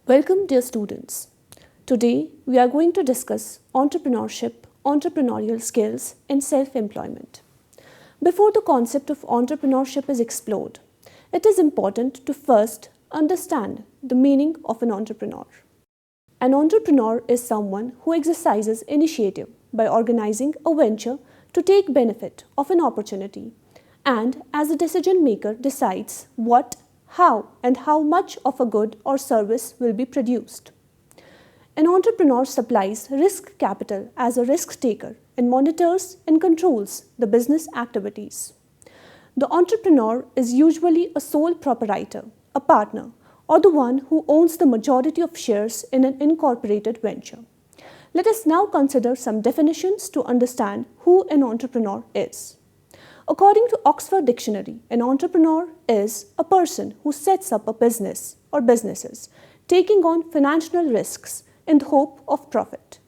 Welcome, dear students. Today, we are going to discuss entrepreneurship, entrepreneurial skills, and self-employment. Before the concept of entrepreneurship is explored, it is important to first understand the meaning of an entrepreneur. An entrepreneur is someone who exercises initiative by organizing a venture to take benefit of an opportunity and, as a decision maker, decides what, how, and how much of a good or service will be produced. An entrepreneur supplies risk capital as a risk taker and monitors and controls the business activities. The entrepreneur is usually a sole proprietor, a partner, or the one who owns the majority of shares in an incorporated venture. Let us now consider some definitions to understand who an entrepreneur is. According to Oxford Dictionary, an entrepreneur is a person who sets up a business or businesses, taking on financial risks in the hope of profit.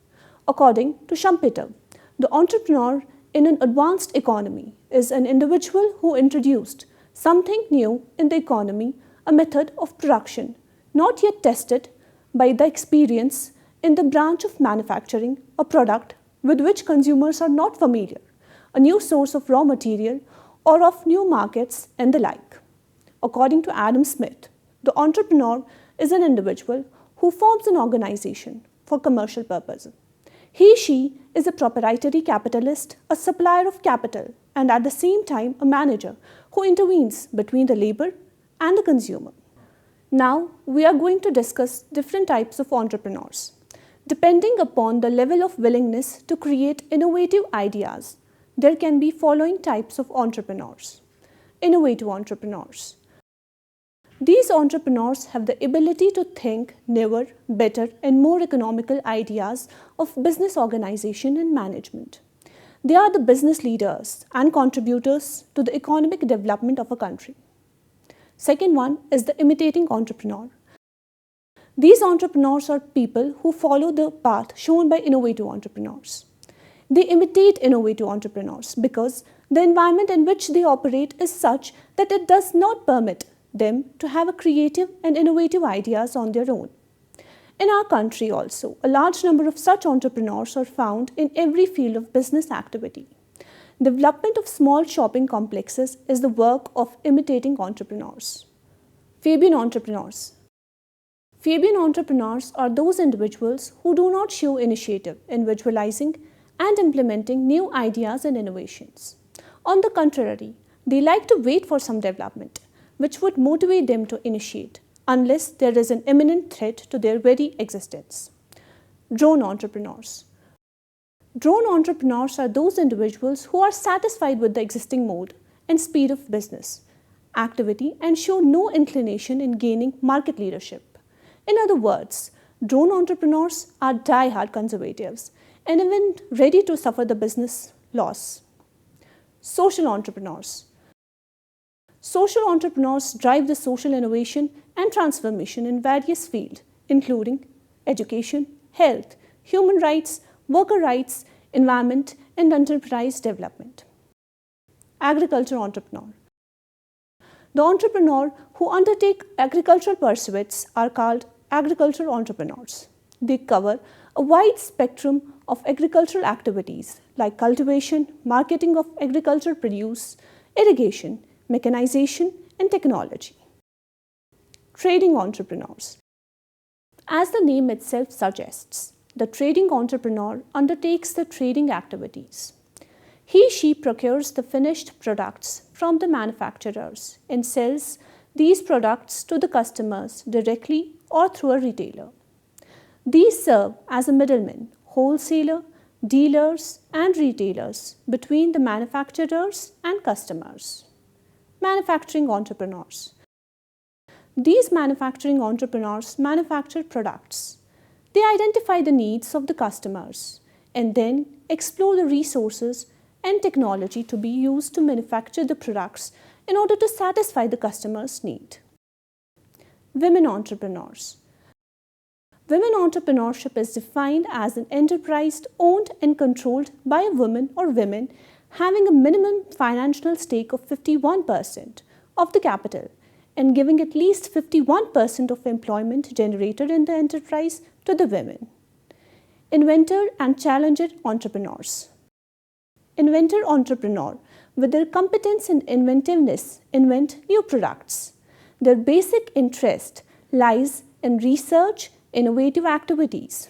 According to Schumpeter, the entrepreneur in an advanced economy is an individual who introduced something new in the economy, a method of production not yet tested by the experience in the branch of manufacturing, a product with which consumers are not familiar, a new source of raw material or of new markets and the like. According to Adam Smith, the entrepreneur is an individual who forms an organization for commercial purposes. He/she is a proprietary capitalist, a supplier of capital, and at the same time a manager who intervenes between the labor and the consumer. Now, we are going to discuss different types of entrepreneurs. Depending upon the level of willingness to create innovative ideas, there can be following types of entrepreneurs. Innovative entrepreneurs. These entrepreneurs have the ability to think newer, better, and more economical ideas of business organization and management. They are the business leaders and contributors to the economic development of a country. Second one is the imitating entrepreneur. These entrepreneurs are people who follow the path shown by innovative entrepreneurs. They imitate innovative entrepreneurs because the environment in which they operate is such that it does not permit them to have a creative and innovative ideas on their own. In our country also, a large number of such entrepreneurs are found in every field of business activity. Development of small shopping complexes is the work of imitating entrepreneurs. Fabian entrepreneurs. Fabian entrepreneurs are those individuals who do not show initiative in visualizing and implementing new ideas and innovations. On the contrary, they like to wait for some development, which would motivate them to initiate, unless there is an imminent threat to their very existence. Drone entrepreneurs. Drone entrepreneurs are those individuals who are satisfied with the existing mode and speed of business activity and show no inclination in gaining market leadership. In other words, drone entrepreneurs are die-hard conservatives and even ready to suffer the business loss. Social entrepreneurs. Social entrepreneurs drive the social innovation and transformation in various fields, including education, health, human rights, worker rights, environment, and enterprise development. Agriculture entrepreneur. The entrepreneur who undertake agricultural pursuits are called agricultural entrepreneurs. They cover a wide spectrum of agricultural activities like cultivation, marketing of agricultural produce, irrigation, mechanization, and technology. Trading entrepreneurs. As the name itself suggests, the trading entrepreneur undertakes the trading activities. He/she procures the finished products from the manufacturers and sells these products to the customers directly or through a retailer. These serve as a middleman, wholesaler, dealers, and retailers between the manufacturers and customers. Manufacturing entrepreneurs. These manufacturing entrepreneurs manufacture products. They identify the needs of the customers and then explore the resources and technology to be used to manufacture the products in order to satisfy the customer's need. Women entrepreneurs. Women entrepreneurship is defined as an enterprise owned and controlled by a woman or women having a minimum financial stake of 51% of the capital and giving at least 51% of employment generated in the enterprise to the women. Inventor and challenger entrepreneurs. Inventor entrepreneur, with their competence and inventiveness, invent new products. Their basic interest lies in research, innovative activities.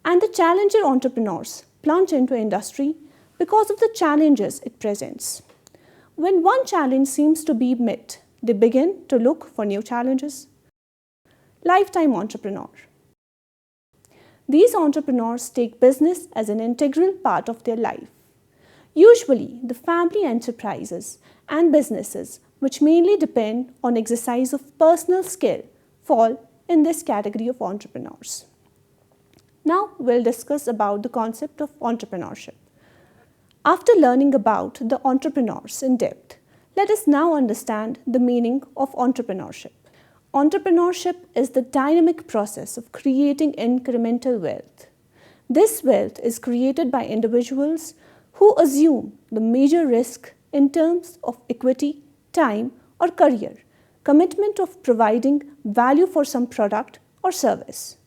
And the challenger entrepreneurs plunge into industry because of the challenges it presents. When one challenge seems to be met, they begin to look for new challenges. Lifetime entrepreneur. These entrepreneurs take business as an integral part of their life. Usually, the family enterprises and businesses, which mainly depend on exercise of personal skill, fall in this category of entrepreneurs. Now, we'll discuss about the concept of entrepreneurship. After learning about the entrepreneurs in depth, let us now understand the meaning of entrepreneurship. Entrepreneurship is the dynamic process of creating incremental wealth. This wealth is created by individuals who assume the major risk in terms of equity, time, or career, commitment of providing value for some product or service.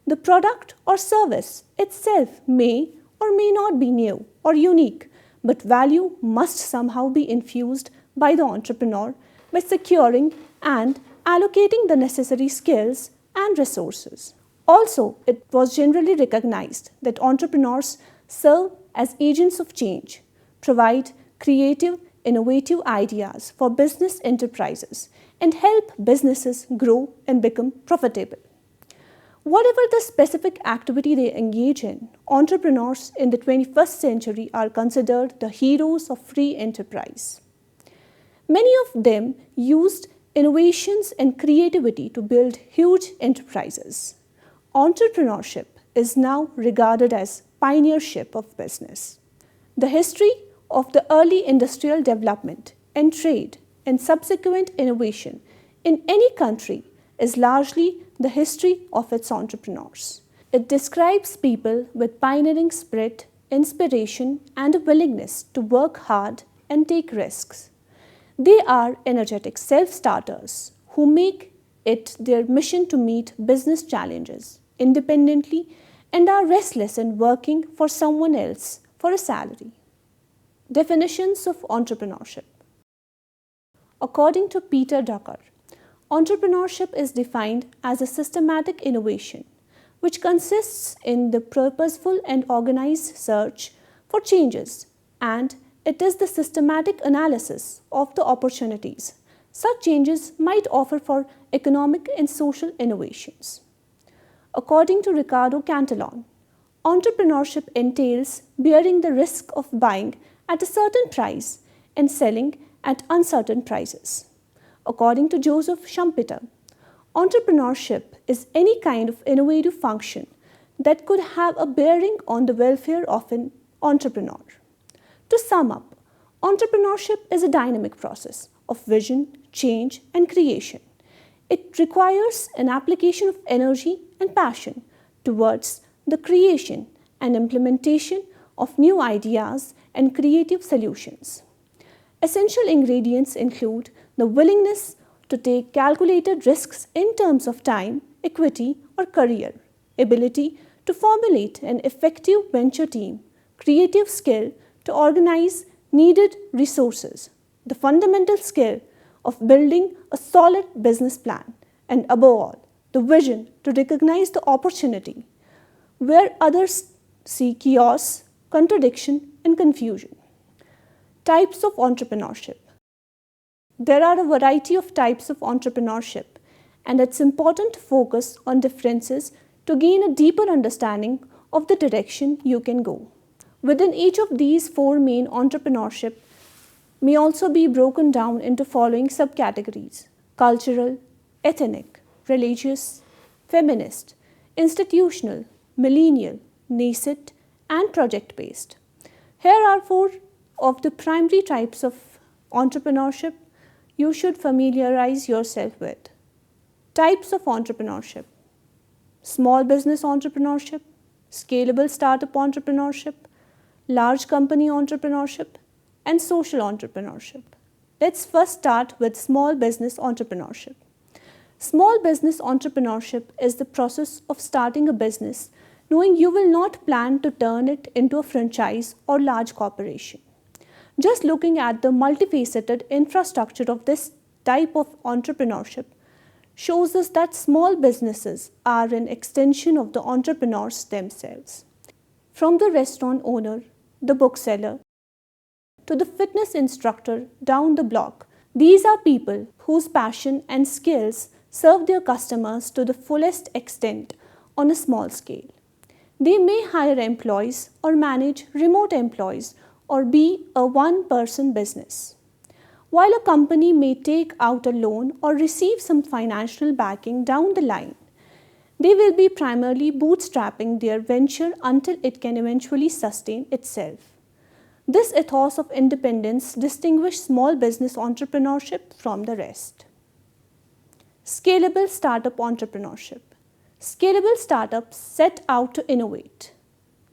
The product or service itself may or may not be new or unique, but value must somehow be infused by the entrepreneur by securing and allocating the necessary skills and resources. Also, it was generally recognized that entrepreneurs serve as agents of change, provide creative, innovative ideas for business enterprises, and help businesses grow and become profitable. Whatever the specific activity they engage in, entrepreneurs in the 21st century are considered the heroes of free enterprise. Many of them used innovations and creativity to build huge enterprises. Entrepreneurship is now regarded as pioneership of business. The history of the early industrial development and trade and subsequent innovation in any country is largely the history of its entrepreneurs. It describes people with pioneering spirit, inspiration, and a willingness to work hard and take risks. They are energetic self-starters who make it their mission to meet business challenges independently and are restless in working for someone else for a salary. Definitions of entrepreneurship. According to Peter Drucker, entrepreneurship is defined as a systematic innovation which consists in the purposeful and organized search for changes, and it is the systematic analysis of the opportunities such changes might offer for economic and social innovations. According to Ricardo Cantillon, entrepreneurship entails bearing the risk of buying at a certain price and selling at uncertain prices. According to Joseph Schumpeter, entrepreneurship is any kind of innovative function that could have a bearing on the welfare of an entrepreneur. To sum up, entrepreneurship is a dynamic process of vision, change, and creation. It requires an application of energy and passion towards the creation and implementation of new ideas and creative solutions. Essential ingredients include the willingness to take calculated risks in terms of time, equity, or career, ability to formulate an effective venture team, creative skill to organize needed resources, the fundamental skill of building a solid business plan, and above all, the vision to recognize the opportunity where others see chaos, contradiction, and confusion. Types of entrepreneurship. There are a variety of types of entrepreneurship, and it's important to focus on differences to gain a deeper understanding of the direction you can go. Within each of these four main entrepreneurship may also be broken down into following subcategories: cultural, ethnic, religious, feminist, institutional, millennial, nascent, and project-based. Here are four of the primary types of entrepreneurship you should familiarize yourself with. Types of entrepreneurship: small business entrepreneurship, scalable startup entrepreneurship, large company entrepreneurship, and social entrepreneurship. Let's first start with small business entrepreneurship. Small business entrepreneurship is the process of starting a business knowing you will not plan to turn it into a franchise or large corporation. Just looking at the multifaceted infrastructure of this type of entrepreneurship shows us that small businesses are an extension of the entrepreneurs themselves. From the restaurant owner, the bookseller, to the fitness instructor down the block, these are people whose passion and skills serve their customers to the fullest extent on a small scale. They may hire employees or manage remote employees or be a one-person business. While a company may take out a loan or receive some financial backing down the line, they will be primarily bootstrapping their venture until it can eventually sustain itself. This ethos of independence distinguishes small business entrepreneurship from the rest. Scalable startup entrepreneurship. Scalable startups set out to innovate.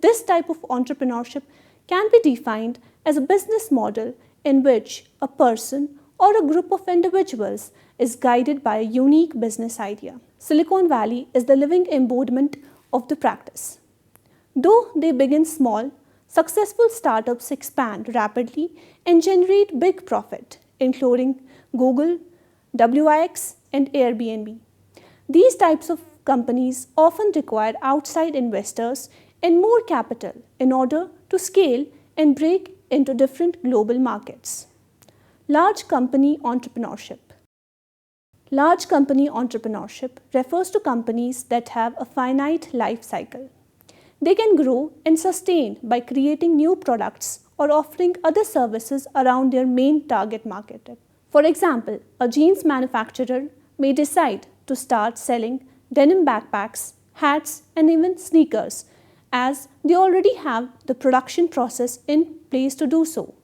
This type of entrepreneurship can be defined as a business model in which a person or a group of individuals is guided by a unique business idea. Silicon Valley is the living embodiment of the practice. Though they begin small, successful startups expand rapidly and generate big profit, including Google, Wix, and Airbnb. These types of companies often require outside investors and more capital in order to scale and break into different global markets. Large company entrepreneurship. Large company entrepreneurship refers to companies that have a finite life cycle. They can grow and sustain by creating new products or offering other services around their main target market. For example, a jeans manufacturer may decide to start selling denim backpacks, hats, and even sneakers, as they already have the production process in place to do so.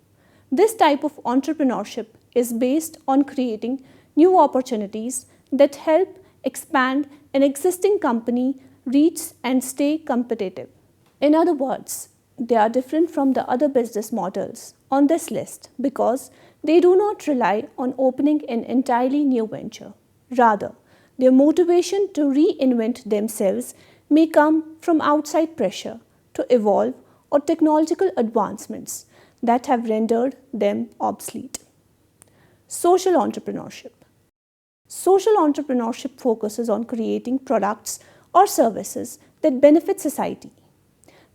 This type of entrepreneurship is based on creating new opportunities that help expand an existing company, reach and stay competitive. In other words, they are different from the other business models on this list because they do not rely on opening an entirely new venture. Rather, their motivation to reinvent themselves may come from outside pressure to evolve or technological advancements that have rendered them obsolete. Social entrepreneurship. Social entrepreneurship focuses on creating products or services that benefit society.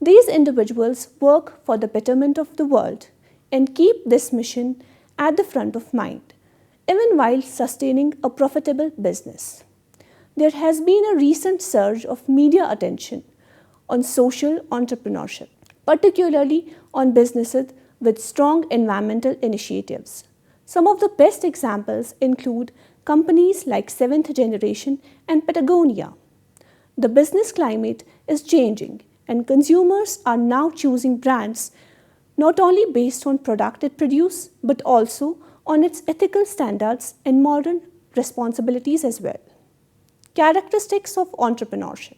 These individuals work for the betterment of the world and keep this mission at the front of mind, even while sustaining a profitable business. There has been a recent surge of media attention on social entrepreneurship, particularly on businesses with strong environmental initiatives. Some of the best examples include companies like Seventh Generation and Patagonia. The business climate is changing and consumers are now choosing brands not only based on product it produces but also on its ethical standards and modern responsibilities as well. Characteristics of entrepreneurship.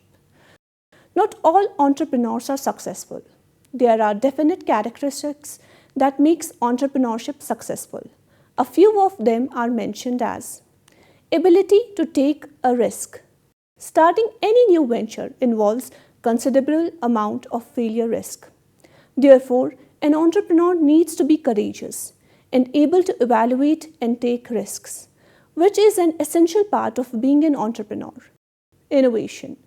Not all entrepreneurs are successful. There are definite characteristics that makes entrepreneurship successful. A few of them are mentioned as ability to take a risk. Starting any new venture involves considerable amount of failure risk. Therefore, an entrepreneur needs to be courageous and able to evaluate and take risks, which is an essential part of being an entrepreneur. Innovation.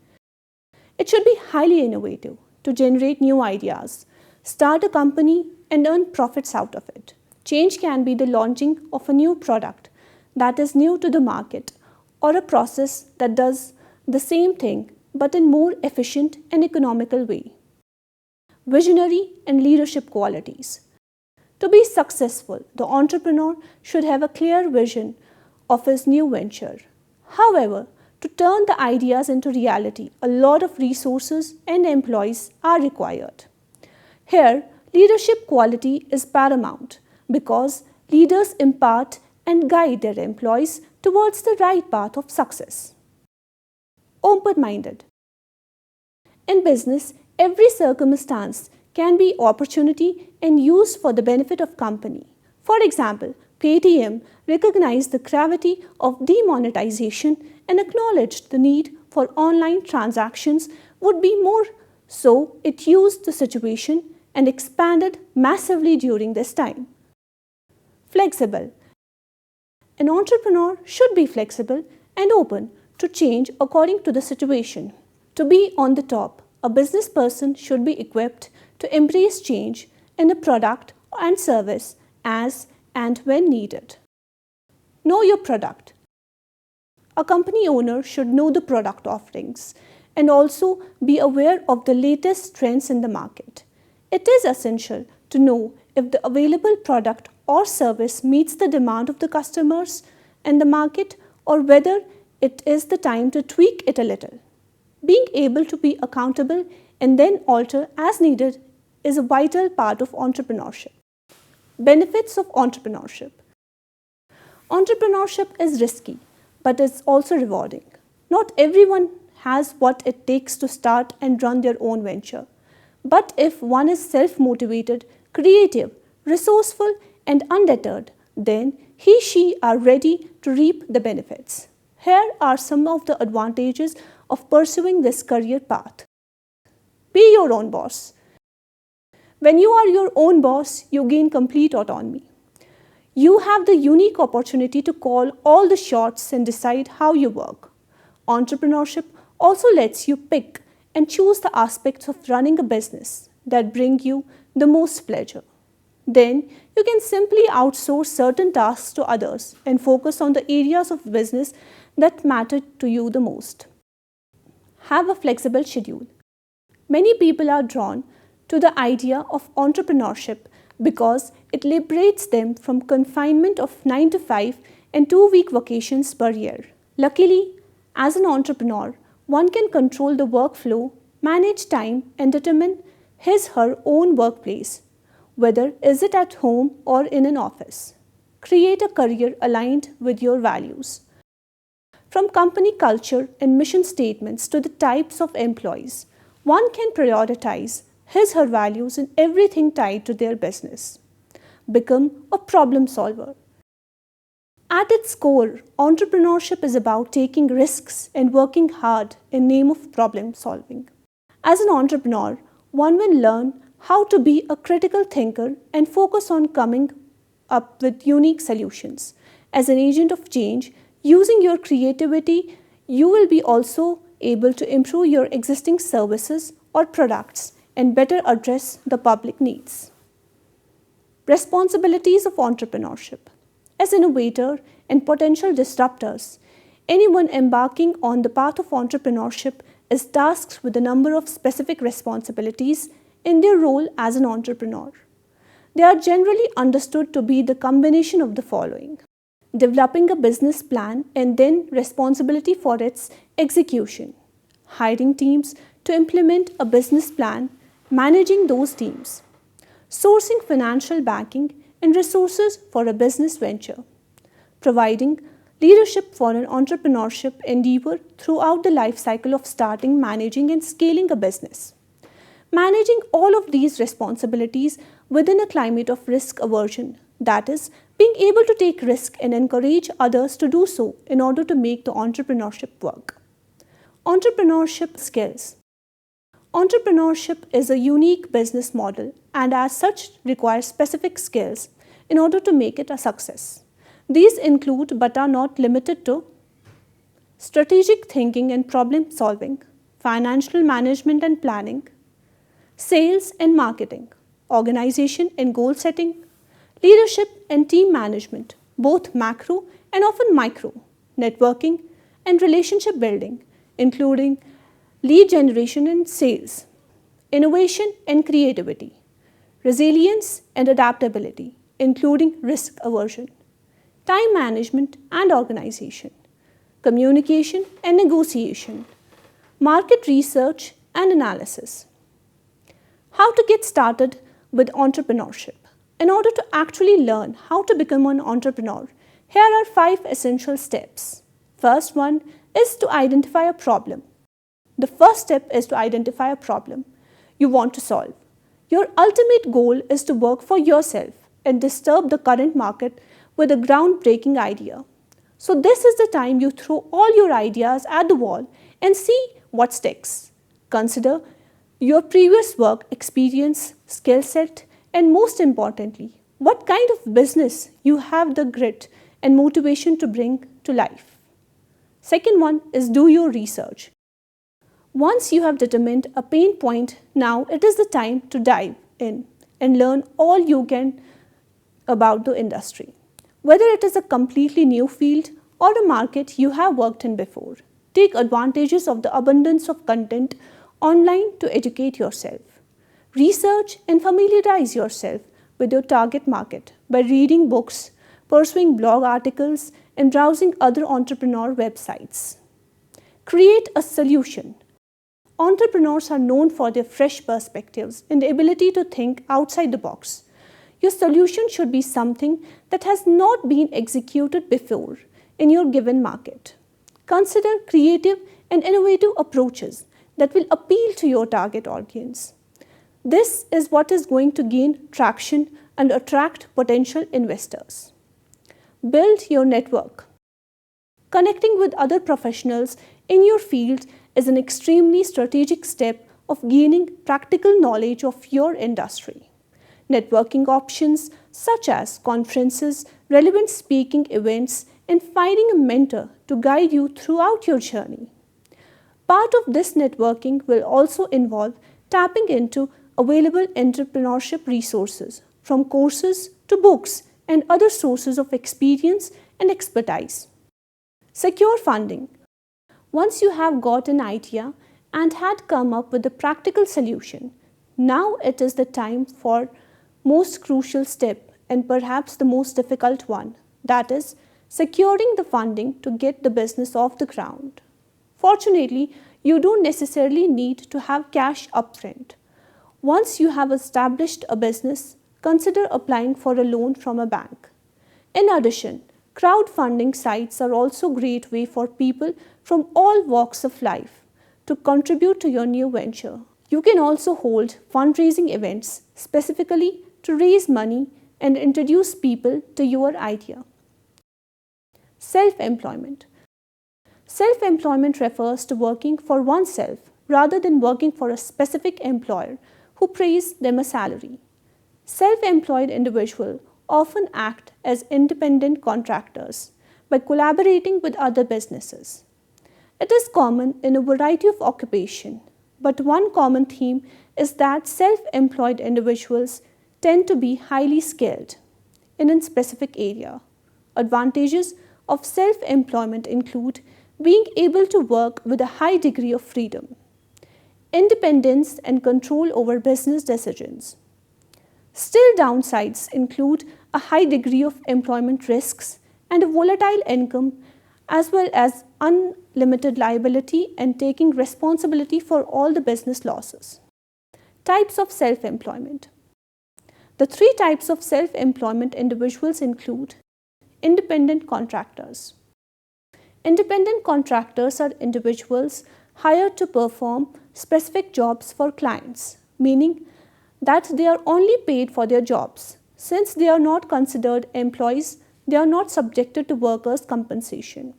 It should be highly innovative to generate new ideas, start a company and earn profits out of it. Change can be the launching of a new product that is new to the market or a process that does the same thing but in more efficient and economical way. Visionary and leadership qualities. To be successful, the entrepreneur should have a clear vision of his new venture. However, to turn the ideas into reality, a lot of resources and employees are required. Here, leadership quality is paramount because leaders impart and guide their employees towards the right path of success. Open-minded. In business, every circumstance can be opportunity and used for the benefit of company. For example, Paytm recognized the gravity of demonetization and acknowledged the need for online transactions would be more, so it used the situation and expanded massively during this time. Flexible. An entrepreneur should be flexible and open to change according to the situation. To be on the top, a business person should be equipped to embrace change in a product and service as and when needed. Know your product. A company owner should know the product offerings and also be aware of the latest trends in the market. It is essential to know if the available product or service meets the demand of the customers and the market, or whether it is the time to tweak it a little. Being able to be accountable and then alter as needed is a vital part of entrepreneurship. Benefits of entrepreneurship. Entrepreneurship is risky, but it's also rewarding. Not everyone has what it takes to start and run their own venture. But if one is self-motivated, creative, resourceful, and undeterred, then he/she are ready to reap the benefits. Here are some of the advantages of pursuing this career path. Be your own boss. When you are your own boss, you gain complete autonomy. You have the unique opportunity to call all the shots and decide how you work. Entrepreneurship also lets you pick and choose the aspects of running a business that bring you the most pleasure. Then you can simply outsource certain tasks to others and focus on the areas of business that matter to you the most. Have a flexible schedule. Many people are drawn to the idea of entrepreneurship because it liberates them from confinement of 9 to 5 and 2-week vacations per year. Luckily, as an entrepreneur, one can control the workflow, manage time, and determine his/her own workplace, whether is it at home or in an office. Create a career aligned with your values. From company culture and mission statements to the types of employees, one can prioritize his/her values in everything tied to their business. Become a problem solver. At its core, entrepreneurship is about taking risks and working hard in name of problem solving. As an entrepreneur, one will learn how to be a critical thinker and focus on coming up with unique solutions. As an agent of change, using your creativity, you will be also able to improve your existing services or products and better address the public needs. Responsibilities of entrepreneurship. As innovator and potential disruptors, anyone embarking on the path of entrepreneurship is tasked with a number of specific responsibilities in their role as an entrepreneur. They are generally understood to be the combination of the following: developing a business plan and then responsibility for its execution, hiring teams to implement a business plan, managing those teams, sourcing financial backing and resources for a business venture, providing leadership for an entrepreneurship endeavor throughout the life cycle of starting, managing, and scaling a business. Managing all of these responsibilities within a climate of risk aversion, that is, being able to take risk and encourage others to do so in order to make the entrepreneurship work. Entrepreneurship skills. Entrepreneurship is a unique business model and as such requires specific skills in order to make it a success. These include but are not limited to strategic thinking and problem solving, financial management and planning, sales and marketing, organization and goal setting, leadership and team management, both macro and often micro, networking and relationship building, including lead generation and sales, innovation and creativity, resilience and adaptability, including risk aversion, time management and organization, communication and negotiation, market research and analysis. How to get started with entrepreneurship. In order to actually learn how to become an entrepreneur, here are 5 essential steps. First one is to identify a problem. The first step is to identify a problem you want to solve. Your ultimate goal is to work for yourself and disturb the current market with a groundbreaking idea. So this is the time you throw all your ideas at the wall and see what sticks. Consider your previous work experience, skill set, and most importantly, what kind of business you have the grit and motivation to bring to life. Second one is do your research. Once you have determined a pain point, now it is the time to dive in and learn all you can about the industry. Whether it is a completely new field or a market you have worked in before, take advantages of the abundance of content online to educate yourself. Research and familiarize yourself with your target market by reading books, pursuing blog articles, and browsing other entrepreneur websites. Create a solution. Entrepreneurs are known for their fresh perspectives and the ability to think outside the box. Your solution should be something that has not been executed before in your given market. Consider creative and innovative approaches that will appeal to your target audience. This is what is going to gain traction and attract potential investors. Build your network. Connecting with other professionals in your field is an extremely strategic step of gaining practical knowledge of your industry. Networking options such as conferences, relevant speaking events, and finding a mentor to guide you throughout your journey. Part of this networking will also involve tapping into available entrepreneurship resources, from courses to books and other sources of experience and expertise. Secure funding. Once you have got an idea and had come up with a practical solution, now it is the time for most crucial step and perhaps the most difficult one, that is, securing the funding to get the business off the ground. Fortunately, you don't necessarily need to have cash upfront. Once you have established a business, consider applying for a loan from a bank. In addition, crowdfunding sites are also a great way for people from all walks of life to contribute to your new venture. You can also hold fundraising events specifically to raise money and introduce people to your idea. Self-employment. Self-employment refers to working for oneself rather than working for a specific employer who pays them a salary. Self-employed individuals often act as independent contractors by collaborating with other businesses. It is common in a variety of occupations, but one common theme is that self-employed individuals tend to be highly skilled in a specific area. Advantages of self-employment include being able to work with a high degree of freedom, independence and control over business decisions. Still, downsides include a high degree of employment risks and a volatile income, as well as unlimited liability and taking responsibility for all the business losses. Types of self-employment. The three types of self-employment individuals include independent contractors. Independent contractors are individuals hired to perform specific jobs for clients, meaning that they are only paid for their jobs. Since they are not considered employees, they are not subjected to workers' compensation.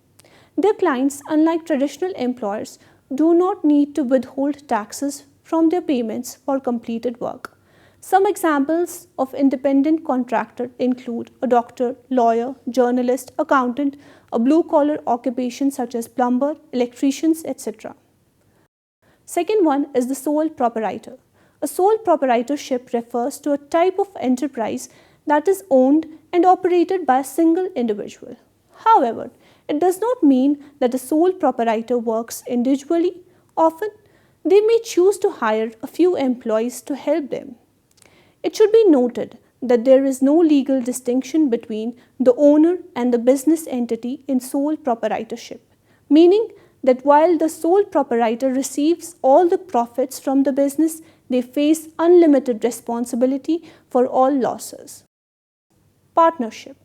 Their clients, unlike traditional employers, do not need to withhold taxes from their payments for completed work. Some examples of independent contractor include a doctor, lawyer, journalist, accountant, a blue-collar occupation such as plumber, electricians, etc. Second one is the sole proprietor. A sole proprietorship refers to a type of enterprise that is owned and operated by a single individual. However, it does not mean that a sole proprietor works individually. Often, they may choose to hire a few employees to help them. It should be noted that there is no legal distinction between the owner and the business entity in sole proprietorship, meaning that while the sole proprietor receives all the profits from the business, they face unlimited responsibility for all losses. Partnership.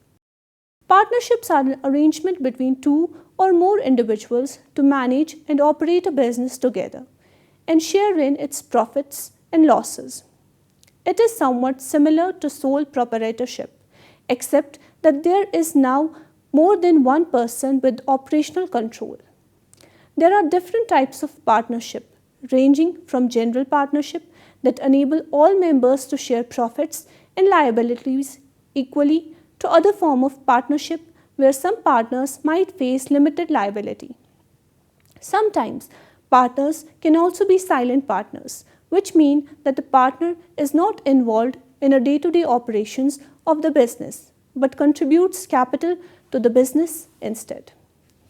Partnerships are an arrangement between two or more individuals to manage and operate a business together and share in its profits and losses. It is somewhat similar to sole proprietorship except that there is now more than one person with operational control. There are different types of partnership, ranging from general partnership that enable all members to share profits and liabilities equally to other form of partnership where some partners might face limited liability. Sometimes partners can also be silent partners, which mean that the partner is not involved in a day-to-day operations of the business but contributes capital to the business instead.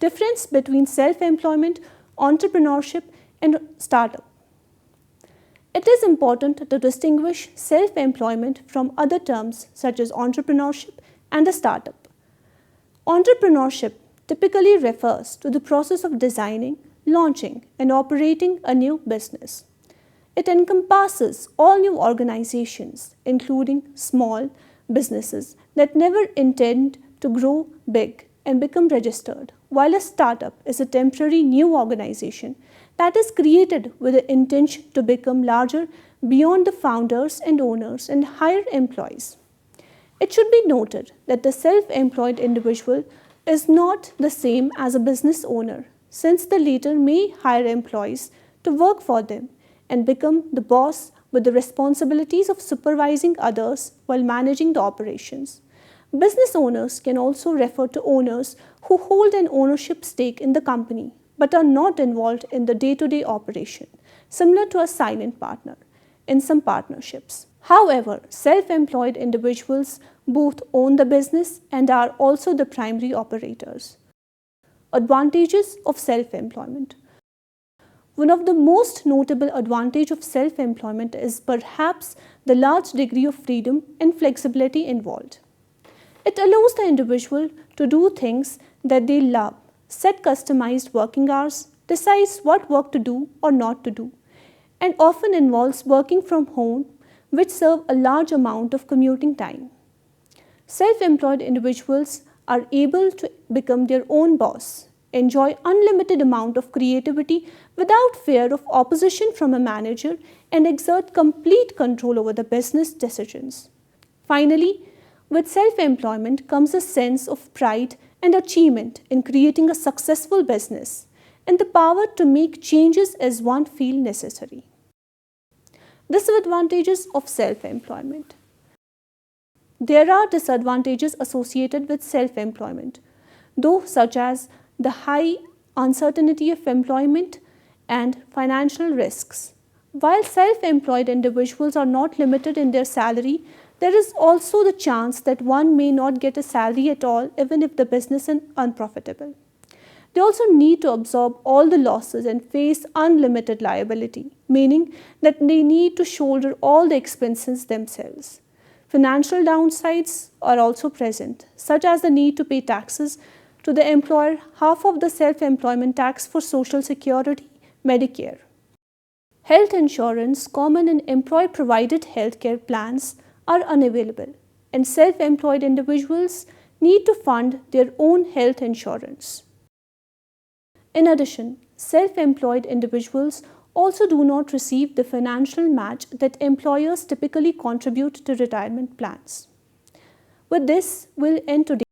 Difference between self-employment, entrepreneurship and startup. It is important to distinguish self-employment from other terms such as entrepreneurship and a startup. Entrepreneurship typically refers to the process of designing, launching and operating a new business. It encompasses all new organizations, including small businesses that never intend to grow big and become registered, while a startup is a temporary new organization that is created with the intention to become larger beyond the founders and owners and hire employees. It should be noted that the self-employed individual is not the same as a business owner, since the latter may hire employees to work for them and become the boss with the responsibilities of supervising others while managing the operations. Business owners can also refer to owners who hold an ownership stake in the company but are not involved in the day-to-day operation, similar to a silent partner in some partnerships. However, self-employed individuals both own the business and are also the primary operators. Advantages of self-employment. One of the most notable advantages of self-employment is perhaps the large degree of freedom and flexibility involved. It allows the individual to do things that they love, set customized working hours, decides what work to do or not to do, and often involves working from home, which serve a large amount of commuting time. Self-employed individuals are able to become their own boss, enjoy unlimited amount of creativity without fear of opposition from a manager, and exert complete control over the business decisions. Finally, with self-employment comes a sense of pride and achievement in creating a successful business and the power to make changes as one feels necessary. Disadvantages of self-employment. There are disadvantages associated with self-employment, though such as the high uncertainty of employment and financial risks. While self-employed individuals are not limited in their salary, there is also the chance that one may not get a salary at all even if the business is unprofitable. They also need to absorb all the losses and face unlimited liability, meaning that they need to shoulder all the expenses themselves. Financial downsides are also present, such as the need to pay taxes to the employer, half of the self-employment tax for Social Security, Medicare. Health insurance, common in employer-provided healthcare plans, are unavailable, and self-employed individuals need to fund their own health insurance. In addition, self-employed individuals also do not receive the financial match that employers typically contribute to retirement plans. With this, we'll end today's